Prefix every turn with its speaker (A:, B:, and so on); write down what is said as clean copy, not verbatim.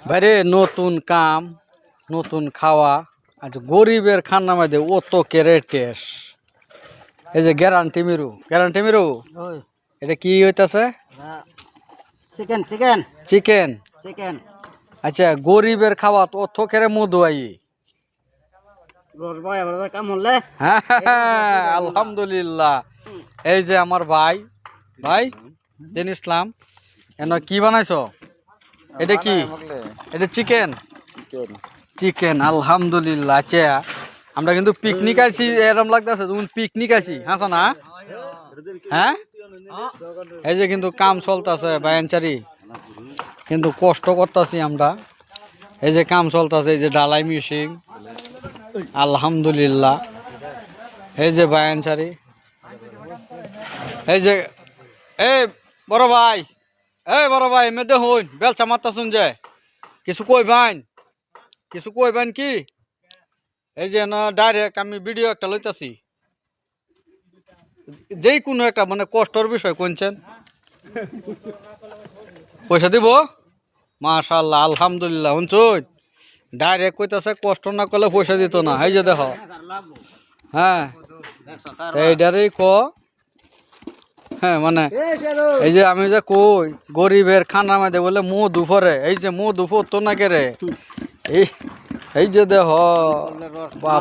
A: বাইরে নতুন কাম নতুন খাওয়া আচ্ছা গরিবের খান্না মাঝে অত কেরে টেস্ট এই যে গ্যারান্টি মিরু
B: ওই
A: এটা কি হইতাছে
B: চিকেন চিকেন
A: চিকেন
B: চিকেন
A: আচ্ছা গরিবের খাওয়া তো অত কেরে মধু আই
B: রস ভাই আবার কাম হলে
A: হ্যাঁ আলহামদুলিল্লাহ এই যে আমার ভাই ভাই দিন ইসলাম এনে কি বানাইছো এটা কি এটা চিকেন চিকেন আলহামদুলিল্লাহ আচ্ছা আমরা কিন্তু পিকনিক আইছি এরকম লাগতেছে যেমন পিকনিক আইছি হাসো না হ্যাঁ এই যে কিন্তু কাম চলতেছে বায়ানচারি কিন্তু কষ্ট করতেছি আমরা এই যে কাম চলতেছে এই যে ডালাই মিশিং আলহামদুলিল্লাহ এই যে বায়ানচারি এই যে এই বড় ভাই মেদে হইন বেলচা মারতা শুন যে কিছু কইবান কি এই যে না ডাইরেক্ট আমি ভিডিও একটা লইতাছি যেই কোনো একটা মানে কষ্টর বিষয় কোনছেন পয়সা দিব মাশাআল্লাহ আলহামদুলিল্লাহ শুনছুন ডাইরেক্ট কইতাছে কষ্ট না করলে পয়সা দিত না এই যে দেখো হ্যাঁ এইটারই হ্যাঁ মানে এই যে আমি যে কই গরিবের খানা মাঝে বলে মুখ দুপুরে এই যে মুখ দুপুর তো না কেরে এই যে দেহ বাপ